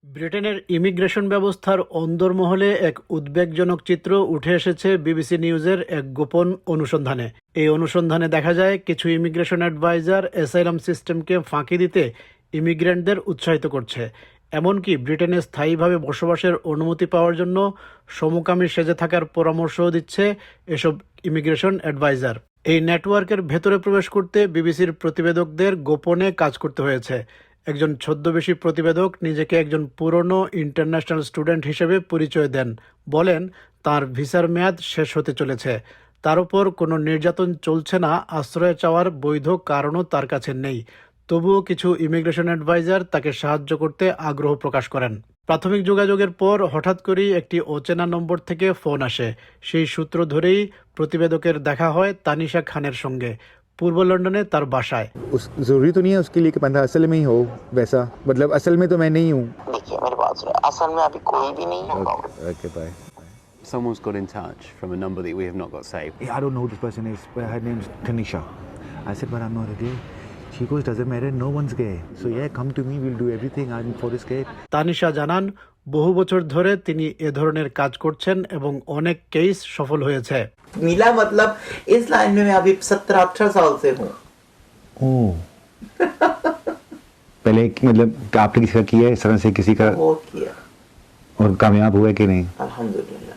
ব্রিটেনের ইমিগ্রেশন ব্যবস্থার অন্দরমহলে এক উদ্বেগজনক চিত্র উঠে এসেছে বিবিসি নিউজের এক গোপন অনুসন্ধানে। এই অনুসন্ধানে দেখা যায় কিছু ইমিগ্রেশন অ্যাডভাইজার অ্যাসাইলাম সিস্টেমকে ফাঁকি দিতে ইমিগ্রেন্টদের উৎসাহিত করছে, এমনকি ব্রিটেনে স্থায়ীভাবে বসবাসের অনুমতি পাওয়ার জন্য সমকামী সেজে থাকার পরামর্শও দিচ্ছে এসব ইমিগ্রেশন অ্যাডভাইজার। এই নেটওয়ার্কের ভেতরে প্রবেশ করতে বিবিসির প্রতিবেদকদের গোপনে কাজ করতে হয়েছে। একজন ছদ্মবেশী প্রতিবেদক নিজেকে একজন পুরনো ইন্টারন্যাশনাল স্টুডেন্ট হিসেবে পরিচয় দেন, বলেন তার ভিসার মেয়াদ শেষ হতে চলেছে। তার উপর কোনো নির্যাতন চলছে না, আশ্রয় চাওয়ার বৈধ কারণও তার কাছে নেই। তবুও কিছু ইমিগ্রেশন অ্যাডভাইজার তাকে সাহায্য করতে আগ্রহ প্রকাশ করেন। প্রাথমিক যোগাযোগের পর হঠাৎ করেই একটি অচেনা নম্বর থেকে ফোন আসে। সেই সূত্র ধরেই প্রতিবেদকের দেখা হয় তানিশা খানের সঙ্গে পূর্ব লন্ডনে তার বাসায়। जरूरी तो नहीं है उसके लिए कि बंदा असल में ही हो वैसा, मतलब असल में तो मैं नहीं हूँ। देखिए मेरी बात सुनिए, असल में अभी कोई भी नहीं होगा। Okay, bye. Someone's got in touch from a number that we have not got saved. I don't know who this person is, but her name's Tanisha. I said, but I'm not gay. She goes, doesn't matter, no one's gay. So yeah, come to me, we'll do everything. I'm for this gay. Tanisha জানান, বহু বছর ধরে তিনি এ ধরনের কাজ করছেন এবং অনেক কেস সফল হয়েছে। मिला मतलब इस लाइन में मैं अभी 17-18 साल से हूँ। ओह पहले मतलब आपने किसी का किया है इस तरह से किसी का, बहुत किया, और कामयाब हुआ है कि नहीं? अल्हम्दुलिल्लाह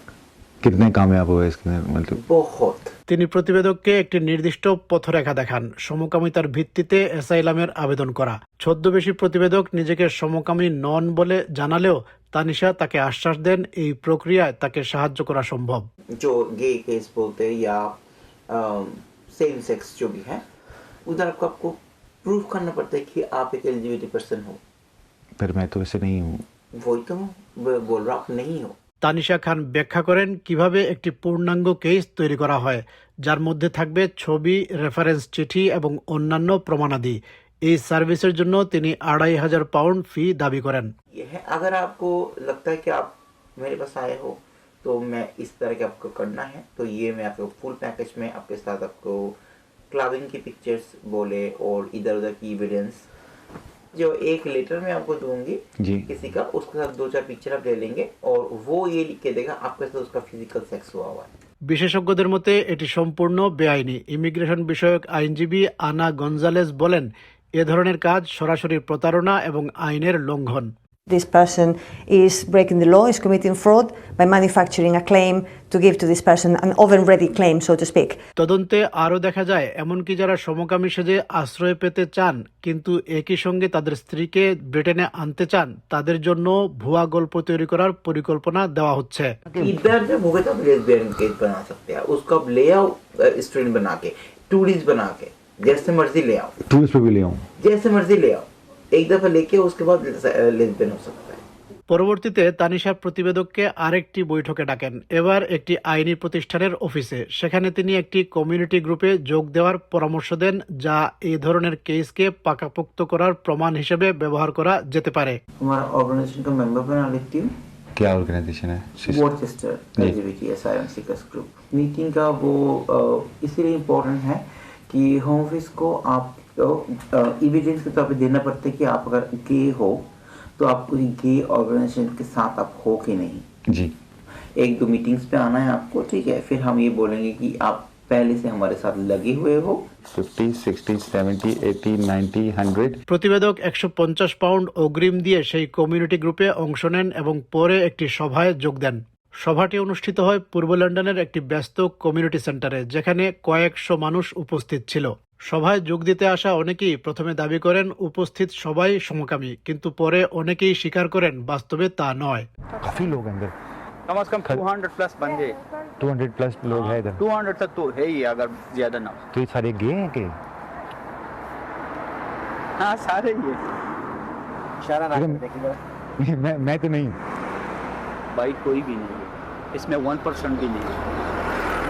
कितने कामयाब हुए इसके अंदर, मतलब? बहुत। তিনি প্রতিবেদককে একটি নির্দিষ্ট পথরেখা দেখান, সমকামিতার ভিত্তিতে অ্যাসাইলামের আবেদন করা। ছদ্মবেশী প্রতিবেদক নিজেকে সমকামী নন বলে জানালেও তানিশা তাকে আশ্বাস দেন এই প্রক্রিয়ায় তাকে সাহায্য করা সম্ভব। जो गे केस बोलते हैं या सेम सेक्स जो भी है, उधर आपको प्रूफ करना पड़ता है कि आप एक एलिजिबिलिटी पर्सन हो। पर मैं तो वैसे नहीं हूँ। वही तो बोल रहा, आप नहीं हो। তানিশা খান ব্যাখ্যা করেন কিভাবে একটি পূর্ণাঙ্গ কেস তৈরি করা হয়, যার মধ্যে থাকবে ছবি, রেফারেন্স চিঠি এবং অন্যান্য প্রমাণাদি। এই সার্ভিসের জন্য তিনি 2500 পাউন্ড ফি দাবি করেন। ये है, अगर आपको लगता है कि आप मेरे पास आए हो तो मैं इस तरह के आपको करना है, तो ये मैं आपको फुल पैकेज में आपके साथ आपको क्लबिंग की पिक्चर्स बोले और इधर उधर की एविडेंस, जो एक लेटर में आपको दूंगी जी। किसी का, उसके साथ 2-4 पिक्चर आप ले लेंगे और वो ये लिख के देगा आपके साथ उसका फिजिकल सेक्स हुआ हुआ है। বিশেষজ্ঞদের মতে এটি সম্পূর্ণ বেআইনি। ইমিগ্রেশন বিষয়ক আইনজীবী আনা গঞ্জালেস বলেন, এ ধরনের কাজ সরাসরি প্রতারণা এবং আইনের লঙ্ঘন। This person is breaking the law, is committing fraud by manufacturing a claim to give to this person an oven-ready claim, so to speak. তদন্তে আরও দেখা যায়, এমনকি যারা সমকামী সেজে আশ্রয় পেতে চান কিন্তু একই সঙ্গে তাদের স্ত্রীকে ব্রিটেনে আনতে চান, তাদের জন্য ভুয়া গল্প তৈরি করার পরিকল্পনা দেওয়া হচ্ছে। इधर जब होगा तब लेस्बियन केस बना सकते हैं, उसको आप ले आओ स्टूडेंट बना के, टूरिस्ट बना के, जैसे मर्जी ले आओ, टूरिस्ट पे भी ले आऊँ? जैसे मर्जी ले आओ, एक दफा लेके उसके बाद लेस्बियन हो सकता है। পরবর্তীতে তানিশা প্রতিবেদককে আরেকটি বৈঠকে ডাকেন, এবার একটি আইনি প্রতিষ্ঠানের অফিসে। সেখানে তিনি একটি কমিউনিটি গ্রুপে যোগ দেওয়ার পরামর্শ দেন, যা এই ধরনের কেসকে পাকাপোক্ত করার প্রমাণ হিসেবে ব্যবহার করা যেতে পারে। हमारा ऑर्गेनाइजेशन का मेंबर बना लेती हूँ, क्या ऑर्गेनाइजेशन है? Worcester LGBT asylum seekers group. Meeting का वो इसीलिए इम्पोर्टेंट है कि होम ऑफिस को आप एविडेंस के तौर पे देना पड़ता है कि आप अगर गे हो तो आप पूरी गे ऑर्गेनाइजेशन के साथ आप हो कि नहीं। जी। 1-2 मीटिंग्स पे आना है आपको, ठीक है? फिर हम ये बोलेंगे कि आप पहले से हमारे साथ लगे हुए हो। 50, 60, 70, 80, 90, 100। প্রতিবেদক 150 পাউন্ড অগ্রিম দিয়ে সেই কমিউনিটি গ্রুপে অংশ নেন এবং পরে একটি সভায় যোগ দেন। সভাটি অনুষ্ঠিত হয় পূর্ব লন্ডনের একটি ব্যস্ত কমিউনিটি সেন্টারে, যেখানে কয়েকশো মানুষ উপস্থিত ছিল। সভায় যোগ দিতে আসা অনেকেই প্রথমে দাবি করেন উপস্থিত সবাই সমকামী, কিন্তু পরে অনেকেই স্বীকার করেন বাস্তবে তা নয়। काफी लोग हैं अंदर, कम से कम 200 प्लस बंदे, 200 प्लस लोग हैं इधर। 200 तक तो है ही अगर ज्यादा ना हो। तो ये सारे गे हैं कि? हाँ सारे ही है। मैं तो नहीं। भाई कोई भी नहीं है इसमें, 1% भी नहीं है।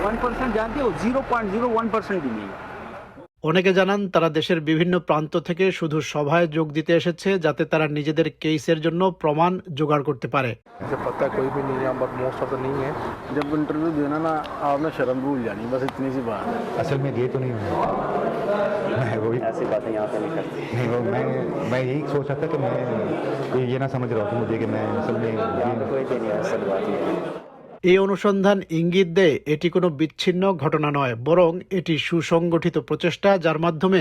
1% जानते हो, 0.01% भी नहीं है। অনেকে জানান তারা দেশের বিভিন্ন প্রান্ত থেকে শুধু সভায় যোগ দিতে এসেছে, যাতে তারা নিজেদের কেসের জন্য প্রমাণ জোগাড় করতে পারে। पता कोई भी नहीं है, बट मोस्ट ऑफ द नहीं है। जब इंटरव्यू देना ना, आपने शर्म भूल जानी, बस इतनी सी बात है। असल में गे तो नहीं हूँ। मैं वो ऐसी बातें यहाँ पे नहीं करते। नहीं वो मैं यही सोच रहा था कि मैं ये ना समझ रहा हूँ मुझे कि मैं असल में यहाँ पे कोई नहीं है, असल बात ये है। এই অনুসন্ধান ইঙ্গিত দেয় এটি কোনো বিচ্ছিন্ন ঘটনা নয়, বরং এটি সুসংগঠিত প্রচেষ্টা যার মাধ্যমে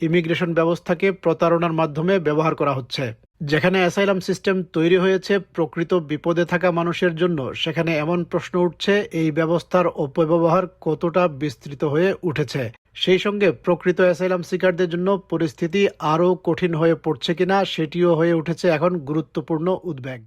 ইমিগ্রেশন ব্যবস্থাকে প্রতারণার মাধ্যমে ব্যবহার করা হচ্ছে। যেখানে অ্যাসাইলাম সিস্টেম তৈরি হয়েছে প্রকৃত বিপদে থাকা মানুষের জন্য, সেখানে এমন প্রশ্ন উঠছে এই ব্যবস্থার অপব্যবহার কতটা বিস্তৃত হয়ে উঠেছে। সেই সঙ্গে প্রকৃত অ্যাসাইলাম সিকারদের জন্য পরিস্থিতি আরও কঠিন হয়ে পড়ছে কিনা সেটিও হয়ে উঠেছে এখন গুরুত্বপূর্ণ উদ্বেগ।